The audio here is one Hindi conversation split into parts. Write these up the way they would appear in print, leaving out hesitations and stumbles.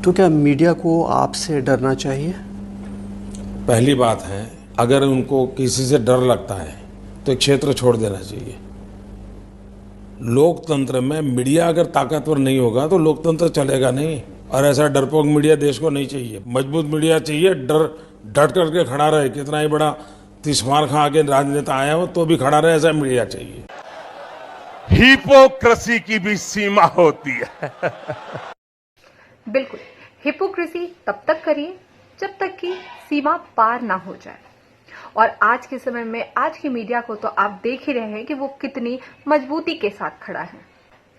तो क्या मीडिया को आपसे डरना चाहिए? पहली बात है, अगर उनको किसी से डर लगता है तो एक क्षेत्र छोड़ देना चाहिए। लोकतंत्र में मीडिया अगर ताकतवर नहीं होगा तो लोकतंत्र चलेगा नहीं, और ऐसा डरपोक मीडिया देश को नहीं चाहिए। मजबूत मीडिया चाहिए, डट करके खड़ा रहे, कितना ही बड़ा तिस्मार खा के राजनेता आया हो तो भी खड़ा रहे, ऐसा मीडिया चाहिए। हिपोक्रेसी की भी सीमा होती है। बिल्कुल, हिपोक्रेसी तब तक करिए जब तक कि सीमा पार ना हो जाए। और आज के समय में आज की मीडिया को तो आप देख ही रहे हैं कि वो कितनी मजबूती के साथ खड़ा है।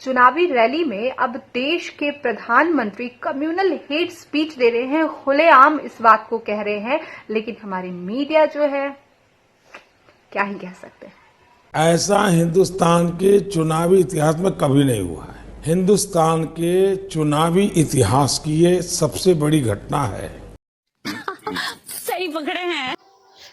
चुनावी रैली में अब देश के प्रधानमंत्री कम्युनल हेट स्पीच दे रहे हैं, खुलेआम इस बात को कह रहे हैं, लेकिन हमारी मीडिया जो है क्या ही कह सकते हैं। ऐसा हिंदुस्तान के चुनावी इतिहास में कभी नहीं हुआ है। हिंदुस्तान के चुनावी इतिहास की ये सबसे बड़ी घटना है। सही पकड़े हैं।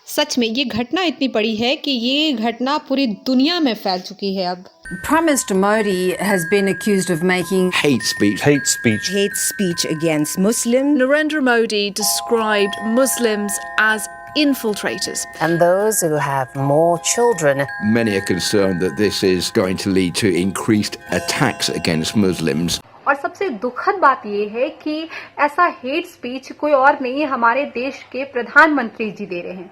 सच में ये घटना इतनी बड़ी है कि ये घटना पूरी दुनिया में फैल चुकी है अब। Prime Minister Modi has been accused of making hate speech against Muslims. Narendra Modi described Muslims as infiltrators. and those who have more children. Many are concerned that this is going to lead to increased attacks against Muslims. और सबसे दुखद बात यह है कि ऐसा हेट स्पीच कोई और नहीं, हमारे देश के प्रधानमंत्री जी दे रहे हैं।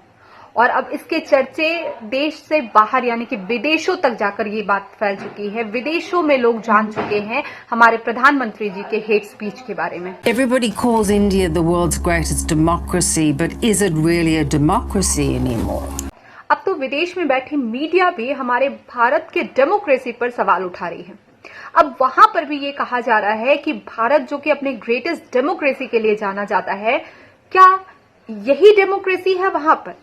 और अब इसके चर्चे देश से बाहर यानी कि विदेशों तक जाकर ये बात फैल चुकी है। विदेशों में लोग जान चुके हैं हमारे प्रधानमंत्री जी के हेट स्पीच के बारे में। Everybody calls India the world's greatest democracy, but is it really a democracy anymore? अब तो विदेश में बैठी मीडिया भी हमारे भारत के डेमोक्रेसी पर सवाल उठा रही है। अब वहां पर भी ये कहा जा रहा है कि भारत जो कि अपने ग्रेटेस्ट डेमोक्रेसी के लिए जाना जाता है, क्या यही डेमोक्रेसी है वहां पर?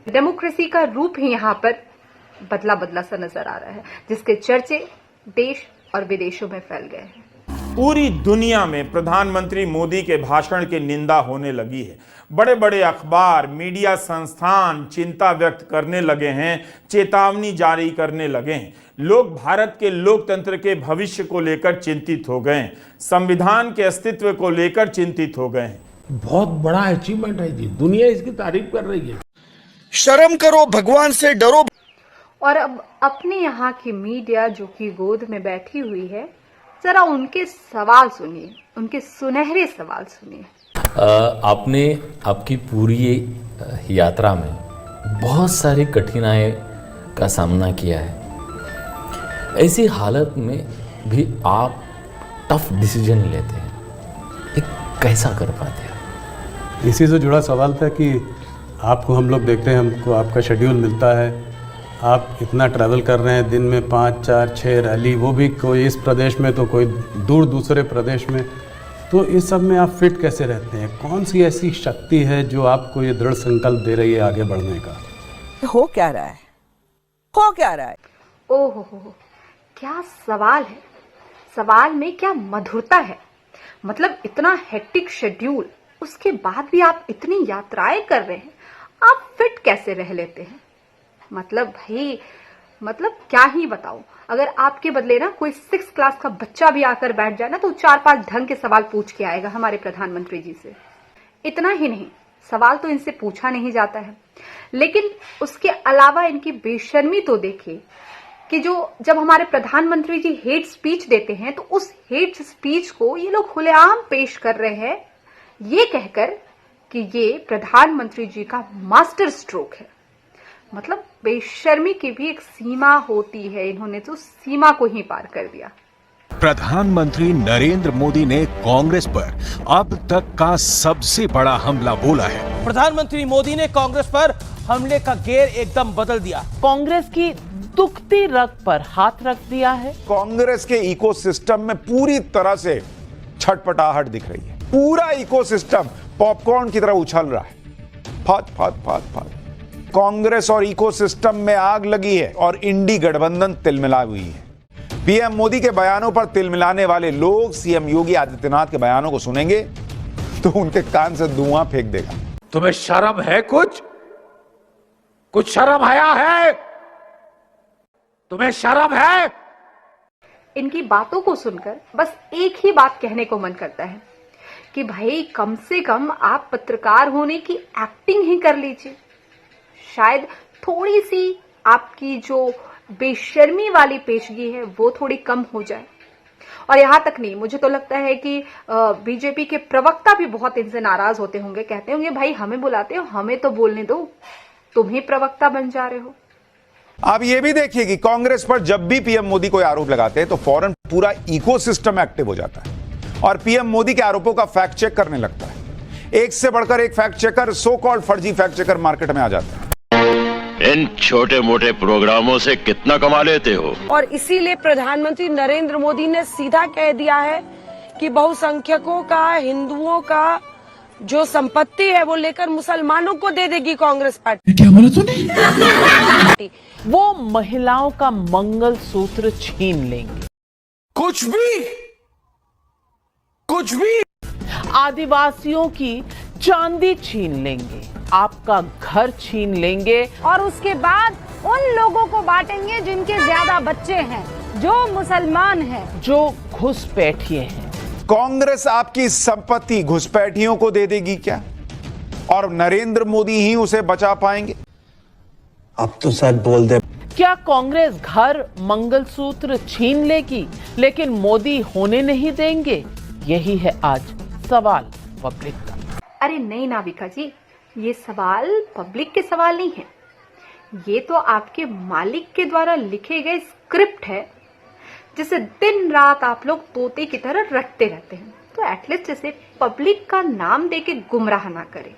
डेमोक्रेसी का रूप ही यहाँ पर बदला बदला सा नजर आ रहा है, जिसके चर्चे देश और विदेशों में फैल गए हैं। पूरी दुनिया में प्रधानमंत्री मोदी के भाषण की निंदा होने लगी है। बड़े बड़े अखबार, मीडिया संस्थान चिंता व्यक्त करने लगे हैं, चेतावनी जारी करने लगे हैं। लोग भारत के लोकतंत्र के भविष्य को लेकर चिंतित हो गए हैं, संविधान के अस्तित्व को लेकर चिंतित हो गए हैं। बहुत बड़ा अचीवमेंट है जी, दुनिया इसकी तारीफ कर रही है। शर्म करो, भगवान से डरो। और अब अपने यहाँ की मीडिया जो कि गोद में बैठी हुई है, जरा उनके सवाल सुनिए, उनके सुनहरे सवाल सुनिए। आपने आपकी पूरी यात्रा में बहुत सारी कठिनाई का सामना किया है। ऐसी हालत में भी आप टफ डिसीजन लेते हैं, ये कैसा कर पाते हैं? इसी से जुड़ा सवाल था कि आपको हम लोग देखते हैं, हमको आपका शेड्यूल मिलता है, आप इतना ट्रैवल कर रहे हैं, दिन में 5, 4, 6 रैली, वो भी कोई इस प्रदेश में तो कोई दूर दूसरे प्रदेश में। तो इस सब में आप फिट कैसे रहते हैं? कौन सी ऐसी शक्ति है जो आपको ये दृढ़ संकल्प दे रही है आगे बढ़ने का? हो क्या रहा है? हो क्या रहा है? ओहो, क्या सवाल है। सवाल में क्या मधुरता है। मतलब इतना हेक्टिक शेड्यूल, उसके बाद भी आप इतनी यात्राएं कर रहे हैं, आप फिट कैसे रह लेते हैं? मतलब भाई, मतलब क्या ही बताऊं। अगर आपके बदले ना कोई 6th क्लास का बच्चा भी आकर बैठ जाए ना, तो 4-5 ढंग के सवाल पूछ के आएगा हमारे प्रधानमंत्री जी से। इतना ही नहीं, सवाल तो इनसे पूछा नहीं जाता है, लेकिन उसके अलावा इनकी बेशर्मी तो देखिए कि जब हमारे प्रधानमंत्री जी हेट स्पीच देते हैं, तो उस हेट स्पीच को ये लोग खुलेआम पेश कर रहे हैं, ये कहकर कि ये प्रधानमंत्री जी का मास्टर स्ट्रोक है। मतलब बेशर्मी की भी एक सीमा होती है, इन्होंने तो सीमा को ही पार कर दिया। प्रधानमंत्री नरेंद्र मोदी ने कांग्रेस पर अब तक का सबसे बड़ा हमला बोला है। प्रधानमंत्री मोदी ने कांग्रेस पर हमले का गेर एकदम बदल दिया। कांग्रेस की दुखती रग पर हाथ रख दिया है। कांग्रेस के इकोसिस्टम में पूरी तरह से छटपटाहट दिख रही है। पूरा इकोसिस्टम पॉपकॉर्न की तरह उछल रहा है, फात फात फात फात। कांग्रेस और इकोसिस्टम में आग लगी है और इंडी गठबंधन तिलमिला हुई है। पीएम मोदी के बयानों पर तिलमिलाने वाले लोग सीएम योगी आदित्यनाथ के बयानों को सुनेंगे तो उनके कान से धुआं फेंक देगा। तुम्हें शर्म है? कुछ शर्म आया है? तुम्हें शर्म है? इनकी बातों को सुनकर बस एक ही बात कहने को मन करता है कि भाई कम से कम आप पत्रकार होने की एक्टिंग ही कर लीजिए। शायद थोड़ी सी आपकी जो बेशर्मी वाली पेशगी है वो थोड़ी कम हो जाए। और यहां तक नहीं, मुझे तो लगता है कि बीजेपी के प्रवक्ता भी बहुत इनसे नाराज होते होंगे, कहते होंगे भाई हमें बुलाते हो, हमें तो बोलने दो, तुम ही प्रवक्ता बन जा रहे हो। आप ये भी देखिए कि कांग्रेस पर जब भी पीएम मोदी कोई आरोप लगाते हैं तो फौरन पूरा इकोसिस्टम एक्टिव हो जाता है और पीएम मोदी के आरोपों का फैक्ट चेक करने लगता है। एक से बढ़कर एक फैक्ट चेकर, सो कॉल्ड फर्जी फैक्ट चेकर मार्केट में आ जाते हैं। इन छोटे मोटे प्रोग्रामों से कितना कमा लेते हो? और इसीलिए प्रधानमंत्री नरेंद्र मोदी ने सीधा कह दिया है कि बहुसंख्यकों का, हिंदुओं का जो संपत्ति है वो लेकर मुसलमानों को दे देगी कांग्रेस पार्टी। क्या बोला तूने? वो महिलाओं का मंगलसूत्र छीन लेंगे। कुछ भी आदिवासियों की चांदी छीन लेंगे, आपका घर छीन लेंगे और उसके बाद उन लोगों को बांटेंगे जिनके ज्यादा बच्चे हैं, जो मुसलमान हैं, जो घुसपैठिए हैं। कांग्रेस आपकी संपत्ति घुसपैठियों को दे देगी क्या? और नरेंद्र मोदी ही उसे बचा पाएंगे? अब तो सच बोल दे। क्या कांग्रेस घर, मंगलसूत्र छीन लेगी लेकिन मोदी होने नहीं देंगे? यही है आज सवाल पब्लिक का। अरे नहीं नाविका जी, ये सवाल पब्लिक के सवाल नहीं है, ये तो आपके मालिक के द्वारा लिखे गए स्क्रिप्ट है जिसे दिन रात आप लोग तोते की तरह रटते रहते हैं। तो एटलीस्ट इसे पब्लिक का नाम देके गुमराह ना करें।